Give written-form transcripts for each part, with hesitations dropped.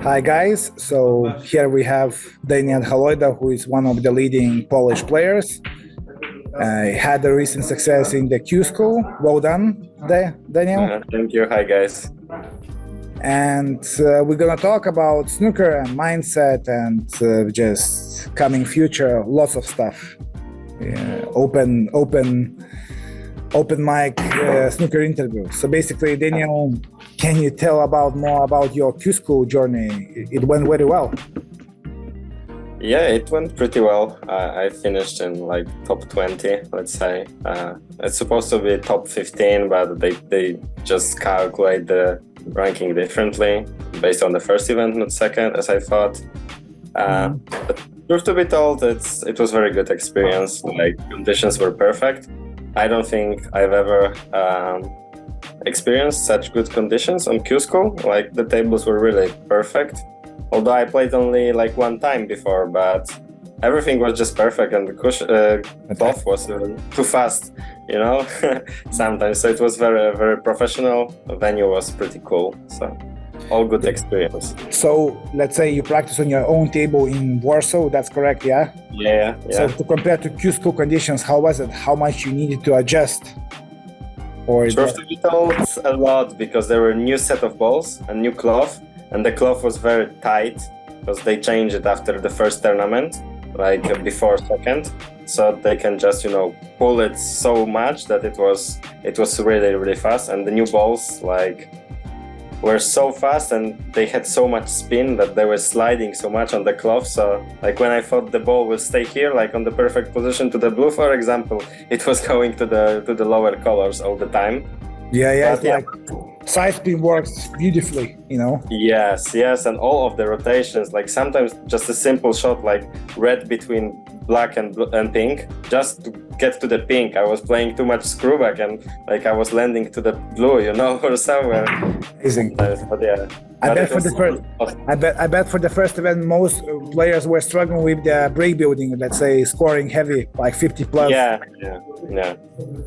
Hi guys, so here we have Daniel Holoyda, who is one of the leading Polish players. Had a recent success in the Q School. Well done, Daniel. Thank you. Hi guys. And we're gonna talk about snooker and mindset and just coming future, lots of stuff. Open mic snooker interview. So basically, Daniel, can you tell more about your Q School journey? It went very well. Yeah, it went pretty well. I finished in like top 20, let's say. It's supposed to be top 15, but they just calculate the ranking differently based on the first event, not second, as I thought. But truth to be told, it was very good experience. Like, conditions were perfect. I don't think I've ever experienced such good conditions on Q School. Like, the tables were really perfect. Although I played only like one time before, but everything was just perfect, and the cloth was too fast, sometimes. So it was very, very professional. The venue was pretty cool. So all good experience. So let's say you practice on your own table in Warsaw, that's correct, yeah? Yeah. So to compare to Q School conditions, how was it? How much you needed to adjust? Truth to be told, a lot, because there were a new set of balls and new cloth. And the cloth was very tight because they changed it after the first tournament, like before second. So they can just, pull it so much that it was really, really fast. And the new balls were so fast, and they had so much spin that they were sliding so much on the cloth. So when I thought the ball will stay here, like on the perfect position to the blue, for example, it was going to the lower colors all the time. Yeah. Like side spin works beautifully, Yes, and all of the rotations, like sometimes just a simple shot like red between black and pink, just to get to the pink. I was playing too much screwback, and I was landing to the blue, or somewhere. Amazing. But yeah. I bet for the first event, most players were struggling with the break building, let's say scoring heavy, like 50 plus. Yeah.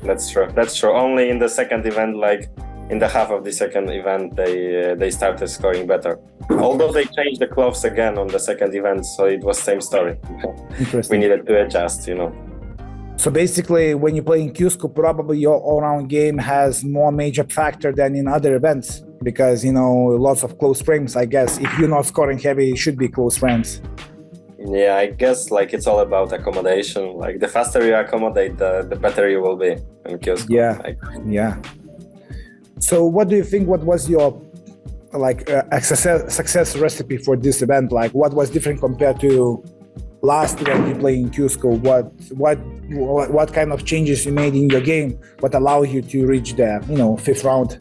That's true. Only in the second event, like in the half of the second event, they started scoring better. Although they changed the cloths again on the second event, so it was same story. Interesting. We needed to adjust, So basically, when you play in Q School, probably your all-round game has more major factor than in other events, because lots of close frames. I guess if you're not scoring heavy, it should be close frames. Yeah, I guess it's all about accommodation. Like, the faster you accommodate, the better you will be in Q School. Yeah. So what do you think? What was your success recipe for this event? Like, what was different compared to last event you played in Q School? What kind of changes you made in your game? What allowed you to reach the fifth round?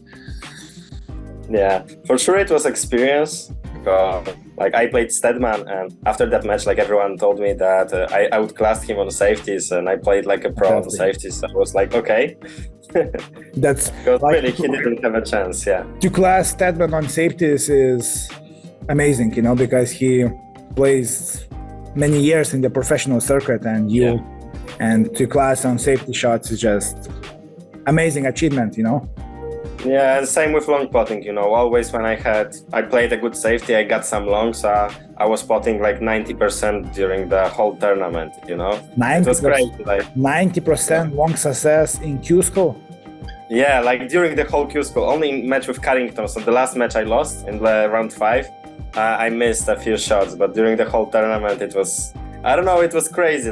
Yeah, for sure it was experience. I played Stedman, and after that match, everyone told me that I outclassed him on safeties, and I played like a pro on safeties. So I was like, okay. That's because really he didn't have a chance. Yeah. To class Stedman on safeties is amazing, because he plays many years in the professional circuit, and and to class on safety shots is just amazing achievement, Yeah, and same with long potting, always when I played a good safety, I got some long, so I was potting like 90% during the whole tournament, 90%, it was great. 90% long success in Q School? Yeah, during the whole Q School, only in match with Carrington. So the last match I lost in the round 5, I missed a few shots, but during the whole tournament, it was, I don't know, it was crazy.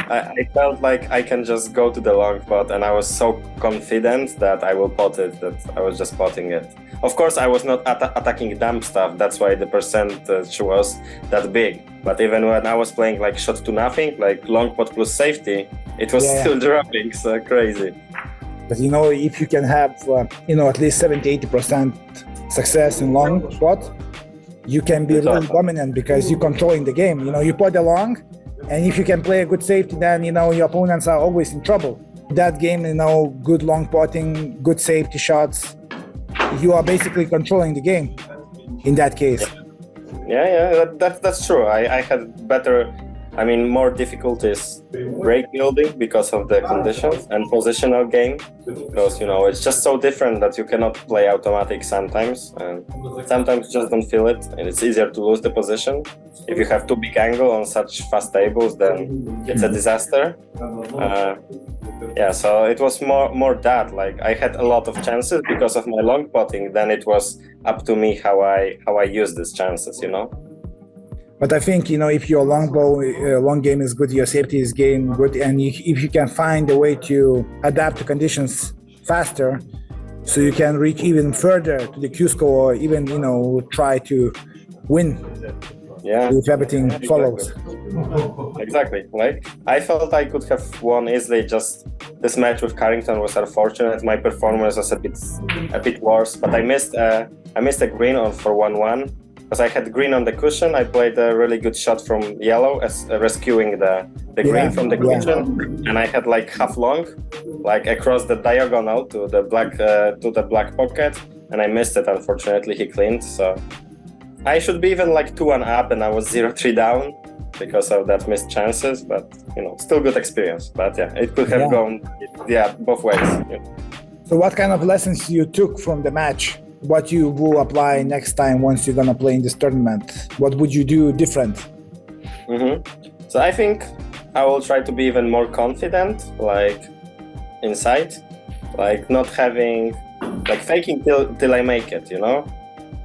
I felt like I can just go to the long pot, and I was so confident that I will pot it, that I was just potting it. Of course, I was not attacking dumb stuff. That's why the percentage was that big. But even when I was playing shot to nothing, like long pot plus safety, it was still dropping. So crazy. But if you can have at least 70-80% success in long pot, you can be really dominant, because you're controlling the game. You pot the long, and if you can play a good safety, then your opponents are always in trouble. That game, good long potting, good safety shots, you are basically controlling the game in that case. Yeah, that's true. I had better I mean, more difficult is break building because of the conditions and positional game, because it's just so different that you cannot play automatic sometimes, and sometimes you just don't feel it, and it's easier to lose the position. If you have too big angle on such fast tables, then it's a disaster. So it was more that, like, I had a lot of chances because of my long potting. Then it was up to me how I use these chances, But I think, if your long game is good, your safety is game good, and if you can find a way to adapt to conditions faster, so you can reach even further to the Q score, or even, try to win. Yeah. If everything follows. Exactly. Like, I felt I could have won easily. Just this match with Carrington was unfortunate. My performance was a bit worse, but I missed a green on for 1-1. Because I had green on the cushion. I played a really good shot from yellow, as rescuing the green from the cushion, and I had like half long, like across the diagonal to the black pocket, and I missed it. Unfortunately, he cleaned. So I should be even like 2-1 up, and I was 0-3 down because of that missed chances. But still good experience. But yeah, it could have gone both ways. So what kind of lessons you took from the match? What you will apply next time once you're gonna play in this tournament? What would you do different? So I think I will try to be even more confident, like inside, like not having, like faking till I make it,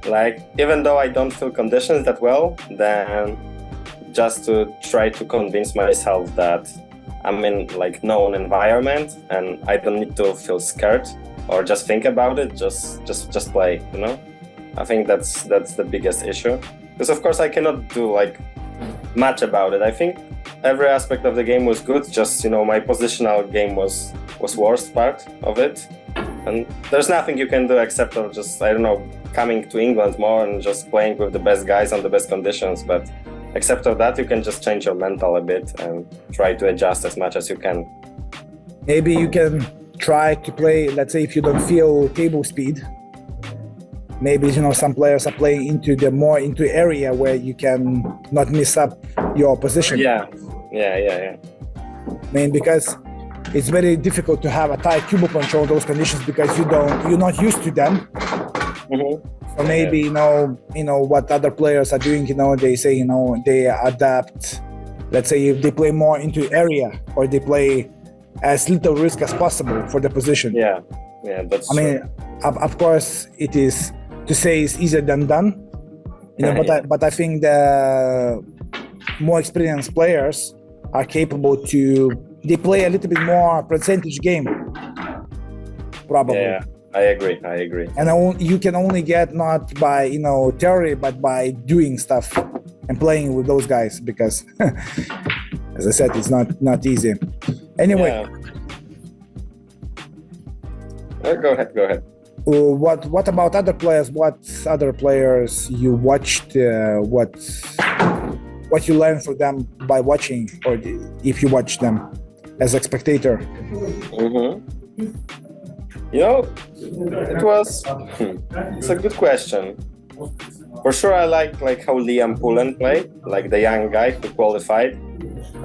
like even though I don't feel conditions that well, then just to try to convince myself that I'm in like known environment and I don't need to feel scared or just think about it, just play, I think that's the biggest issue, because of course I cannot do like much about it. I think every aspect of the game was good, just my positional game was worst part of it, and there's nothing you can do except of just, I don't know, coming to England more and just playing with the best guys on the best conditions. But except of that, you can just change your mental a bit and try to adjust as much as you can. Maybe you can try to play, let's say if you don't feel table speed, maybe some players are playing into area where you can not miss up your position. Yeah. I mean, because it's very difficult to have a tight cube control those conditions because you're not used to them. So maybe what other players are doing, they say they adapt. Let's say if they play more into area, or they play as little risk as possible for the position. Yeah, that's true. I mean, of course, it is to say it's easier than done, but I think the more experienced players are capable they play a little bit more percentage game, probably. Yeah, I agree. And you can only get not by theory, but by doing stuff and playing with those guys, because as I said, it's not easy. Anyway, go ahead. What about other players? What other players you watched? What you learned from them by watching, or if you watch them as a spectator? It was. It's a good question. For sure, I like how Liam Pullen played, like the young guy who qualified.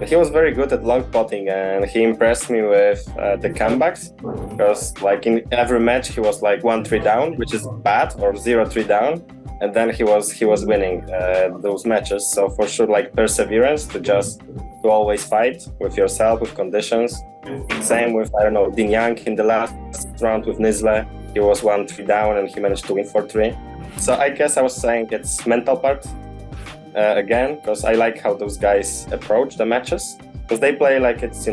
He was very good at long potting, and he impressed me with the comebacks, because like in every match he was like 1-3 down, which is bad, or 0-3 down, and then he was winning those matches. So for sure, like perseverance to always fight with yourself, with conditions. Same with, I don't know, Dean Young in the last round with Nizle. He was 1-3 down and he managed to win 4-3. So I guess I was saying it's mental part again, because I like how those guys approach the matches, because they play like it's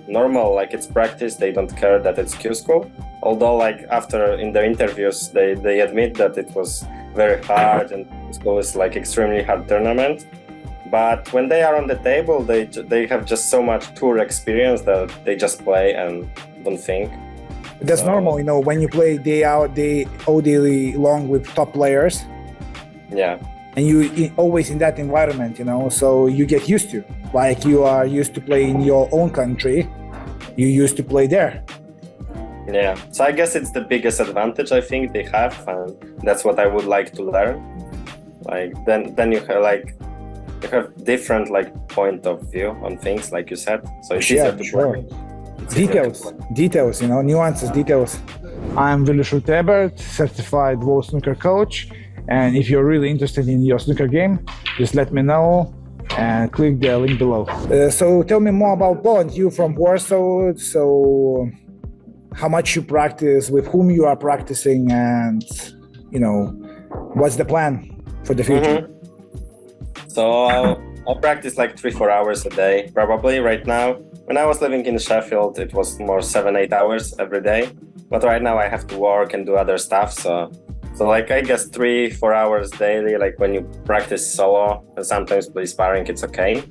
normal, like it's practice. They don't care that it's Q school. Although like after in their interviews they admit that it was very hard and school is like extremely hard tournament. But when they are on the table, they have just so much tour experience that they just play and don't think. That's normal, when you play day out, all day long with top players. Yeah. And you always in that environment, so you get used to. Like you are used to play in your own country, you used to play there. Yeah. So I guess it's the biggest advantage I think they have, and that's what I would like to learn. Like then you have like you have different like point of view on things, like you said. So it's easier to play. Details, nuances, details. I'm Vilius certified World Snooker coach. And if you're really interested in your snooker game, just let me know and click the link below. So tell me more about Poland. You from Warsaw, so how much you practice, with whom you are practicing, and what's the plan for the future? So I'll practice like 3-4 hours a day, probably right now. When I was living in Sheffield, it was more 7-8 hours every day. But right now I have to work and do other stuff. So like, I guess 3-4 hours daily, like when you practice solo and sometimes play sparring, it's okay.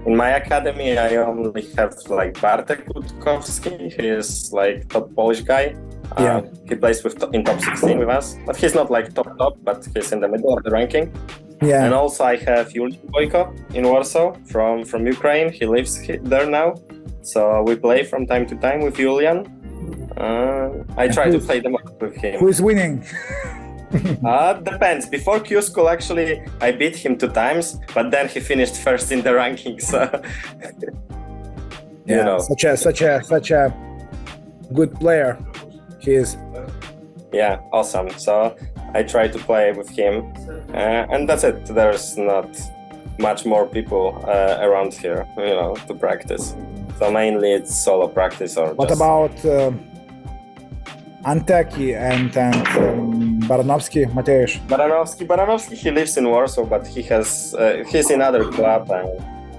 In my academy, I only have like Bartek Gutkowski. He is like top Polish guy. He plays in top 16 with us, but he's not like top, but he's in the middle of the ranking. Yeah. And also I have Julian Boyko in Warsaw from Ukraine. He lives there now. So we play from time to time with Julian. I try to play them up with him. Who's winning? Depends. Before Q School, actually, I beat him 2 times, but then he finished first in the rankings. So such a good player he is. Yeah, awesome. So I try to play with him, and that's it. There's not much more people around here, to practice. So mainly it's solo practice. Or what about Anteki and Baranowski, Mateusz? Baranowski, he lives in Warsaw, but he's in other club and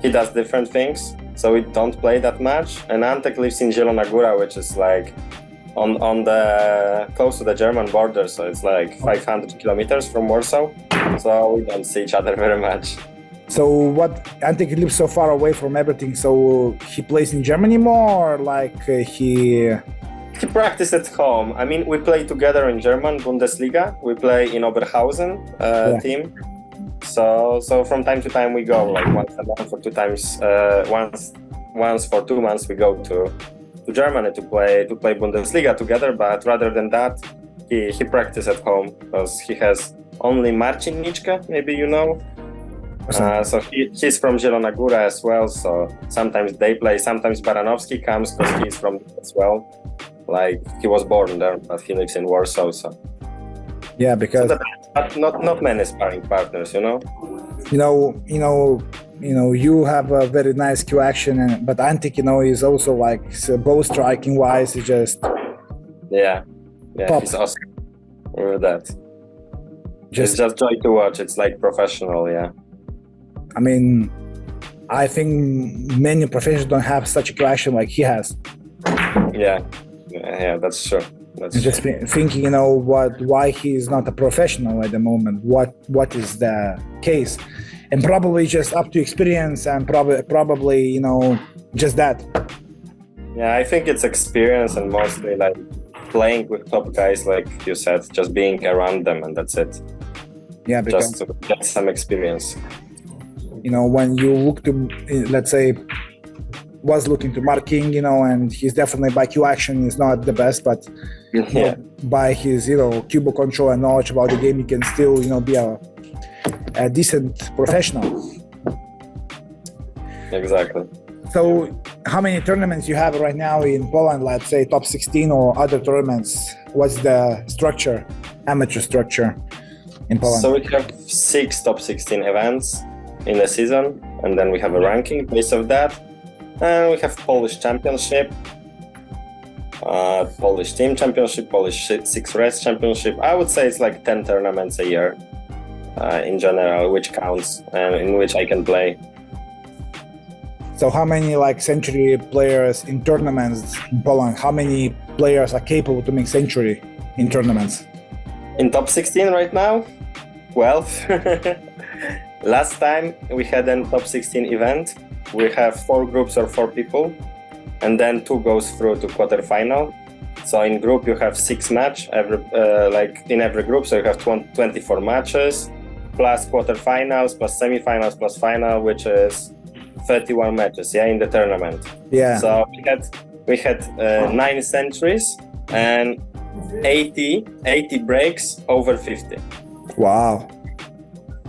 he does different things. So we don't play that much. And Antek lives in Zielona Góra, which is like on the close to the German border. So it's like 500 kilometers from Warsaw. So we don't see each other very much. So what, Antek lives so far away from everything, so he plays in Germany more, or like he practices at home. I mean, we play together in German Bundesliga. We play in Oberhausen team. So from time to time we go, like once a month or 2 times. Once for 2 months we go to Germany to play Bundesliga together. But rather than that, he practices at home because he has only Marcin Niczka, maybe you know. So he's from Zielona Góra as well. So sometimes they play. Sometimes Baranowski comes because he's from as well. Like he was born there, but he lives in Warsaw. So yeah, because not many sparring partners, you have a very nice Q action, but Antek, is also like bow striking wise, it's just he's awesome with that. It's just joy to watch. It's like professional, yeah. I mean, I think many professionals don't have such a Q action like he has. Yeah, that's true. Just thinking, why he's not a professional at the moment. What is the case? And probably just up to experience, and probably just that. Yeah, I think it's experience and mostly like playing with top guys, like you said, just being around them, and that's it. Yeah, because just to get some experience. When you look to, let's say, was looking to Mark King, and he's definitely by Q action is not the best, but by his, cue control and knowledge about the game, he can still, be a decent professional. Exactly. So how many tournaments you have right now in Poland, let's say top 16 or other tournaments? What's the structure, amateur structure in Poland? So we have 6 top 16 events in the season, and then we have a ranking based of that. And we have Polish Championship, Polish Team Championship, Polish 6 Race Championship. I would say it's like 10 tournaments a year in general, which counts and in which I can play. So how many century players in tournaments in Poland? How many players are capable to make century in tournaments? In top 16 right now? 12. Last time we had a top 16 event. We have 4 groups or 4 people, and then 2 goes through to quarterfinal. So in group you have 6 matches in every group. So you have 24 matches, plus quarterfinals, plus semifinals, plus final, which is 31 matches. In the tournament. Yeah. So we had 9 centuries and 80 breaks over 50. Wow.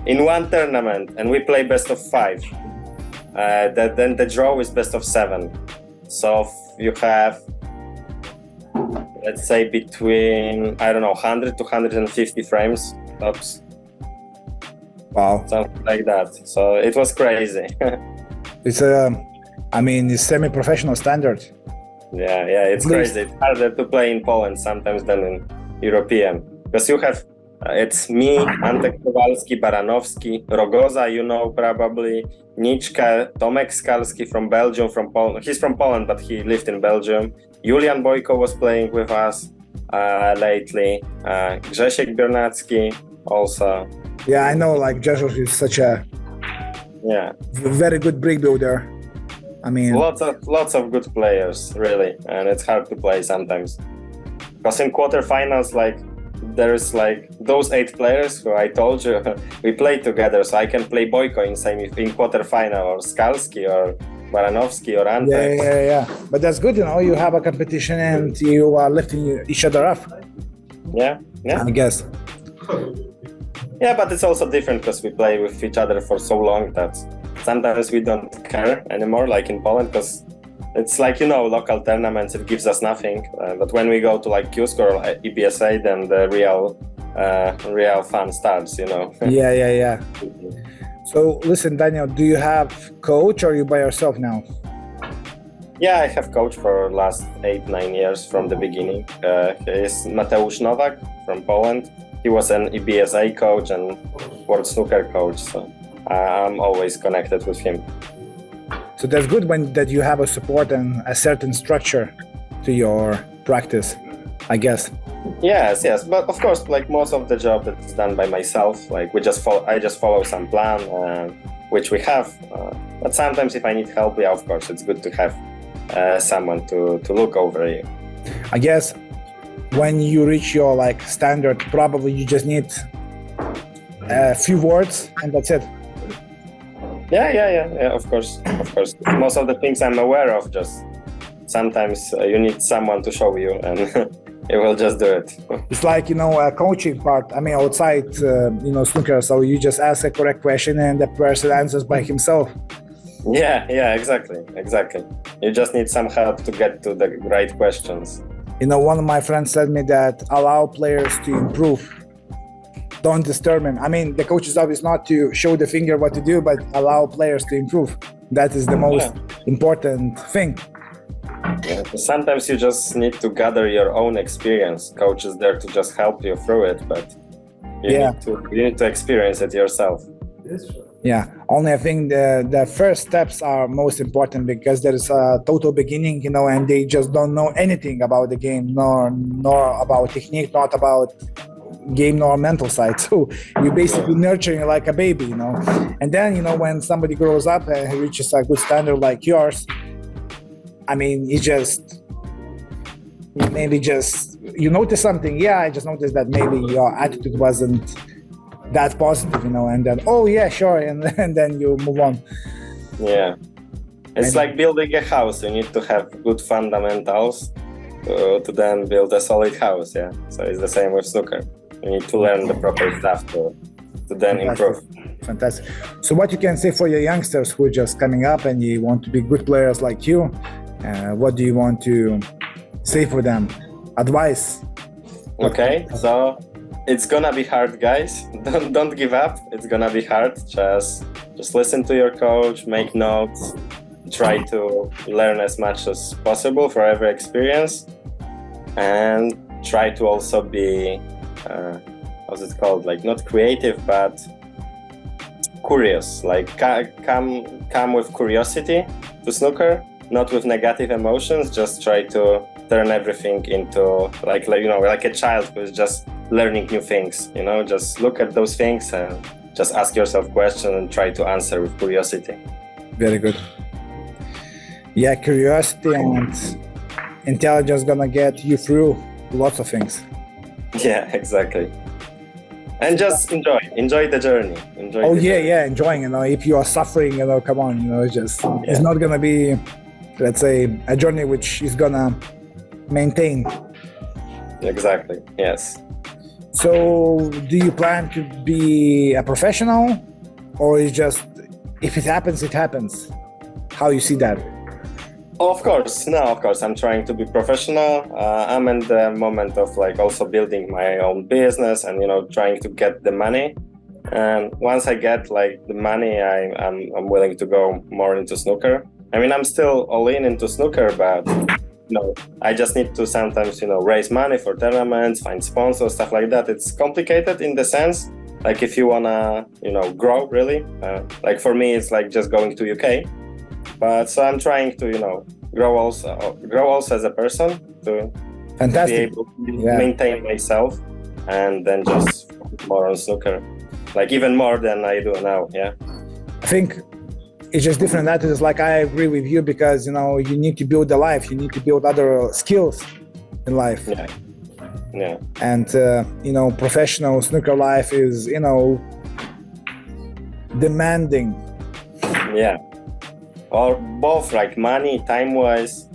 in one tournament, and we play best of 5. Then the draw is best of 7. So you have, let's say, between 100 to 150 frames tops. Wow, something like that. So it was crazy. It's it's semi-professional standard. Yeah, it's crazy. It's harder to play in Poland sometimes than in European, because you have it's me, Antek Kowalski, Baranowski, Rogoza, probably, Niczka, Tomek Skalski from Belgium, from Poland. He's from Poland, but he lived in Belgium. Julian Boyko was playing with us lately. Grzesiek Biernacki also. Yeah, I know, like Grzesiek is such a very good brick builder. I mean, lots of good players, really, and it's hard to play sometimes. Because in quarterfinals, there's those 8 players who I told you we play together, so I can play Boyko in quarterfinal, or Skalski, or Baranowski, or Antek. Yeah. But that's good, you have a competition and you are lifting each other up. Yeah. I guess. Yeah, but it's also different because we play with each other for so long that sometimes we don't care anymore, like in Poland, because it's local tournaments, it gives us nothing. But when we go to Q-Score or EBSA, then the real fun starts, Yeah. So listen, Daniel, do you have coach or are you by yourself now? Yeah, I have coach for last 8-9 years from the beginning. He's Mateusz Nowak from Poland. He was an EBSA coach and World Snooker coach, so I'm always connected with him. So that's good that you have a support and a certain structure to your practice, I guess. Yes, but of course, most of the job is done by myself. I just follow some plan, which we have. But sometimes, if I need help, of course, it's good to have someone to look over you. I guess when you reach your standard, probably you just need a few words and that's it. Yeah, of course. Most of the things I'm aware of, just sometimes you need someone to show you and it will just do it. It's a coaching part, outside, snooker, so you just ask a correct question and the person answers by himself. Yeah, exactly. You just need some help to get to the right questions. One of my friends said me that allow players to improve. Don't disturb them. The coach's job is not to show the finger what to do, but allow players to improve. That is the most important thing. Yeah, sometimes you just need to gather your own experience. Coach is there to just help you through it, but you need to experience it yourself. Yeah, only I think the first steps are most important because there is a total beginning, and they just don't know anything about the game, nor about technique, not about game nor mental side. So you're basically nurturing like a baby, And then, when somebody grows up and reaches a good standard like yours, you you notice something. Yeah, I just noticed that maybe your attitude wasn't that positive, and then, oh yeah, sure, and then you move on. Yeah, it's like building a house. You need to have good fundamentals to then build a solid house. Yeah, so it's the same with snooker. You need to learn the proper stuff to then improve. Fantastic. So what you can say for your youngsters who are just coming up and you want to be good players like you, what do you want to say for them? Advice? Okay, so it's gonna be hard, guys. Don't give up. It's gonna be hard. Just listen to your coach, make notes, try to learn as much as possible for every experience, and try to also be how's it called? Not creative, but curious. Come with curiosity to snooker, not with negative emotions. Just try to turn everything into like a child who's just learning new things. Just look at those things and just ask yourself questions and try to answer with curiosity. Very good. Yeah, curiosity and intelligence gonna get you through lots of things. Yeah, exactly. And just enjoy the journey. Enjoying. If you are suffering, come on, it's not gonna be, let's say, a journey which is gonna maintain. Exactly. Yes. So do you plan to be a professional, or is just if it happens, it happens? How you see that? Of course, no, of course. I'm trying to be professional. I'm in the moment of like also building my own business and trying to get the money. And once I get like the money, I'm willing to go more into snooker. I mean, I'm still all in into snooker, but I just need to sometimes raise money for tournaments, find sponsors, stuff like that. It's complicated in the sense like if you wanna grow really. Like for me, it's like just going to UK. But so I'm trying to, grow also as a person to Fantastic. be able to maintain myself and then just focus more on snooker, like even more than I do now. Yeah. I think it's just different attitudes. Like I agree with you because, you need to build a life. You need to build other skills in life. Yeah. Yeah. And, professional snooker life is, demanding. Yeah. Or both, like money, time-wise,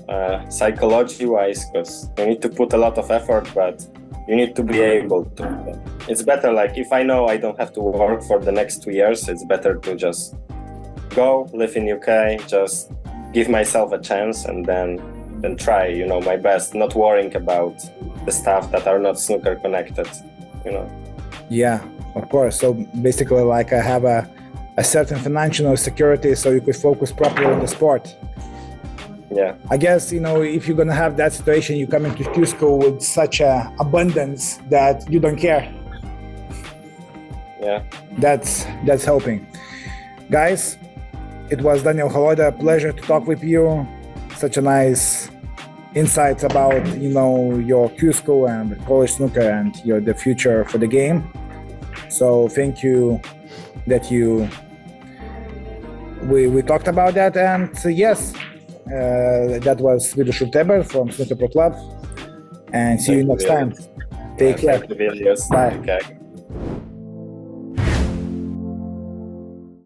psychology-wise, because you need to put a lot of effort, but you need to be able to. It's better, like if I know I don't have to work for the next 2 years, it's better to just go, live in UK, just give myself a chance and then try, my best, not worrying about the stuff that are not snooker connected, Yeah, of course. So basically like I have a certain financial security so you could focus properly on the sport. Yeah. I guess, if you're going to have that situation, you come into Q school with such a abundance that you don't care. Yeah. That's helping. Guys, it was Daniel Holoyda. Pleasure to talk with you. Such a nice insights about, your Q school and college snooker and the future for the game. So thank you that we talked about that, and yes, that was Vilius from Snooker Pro Club, and see you next time. Take care. Thank you, Vilius. Bye. Okay.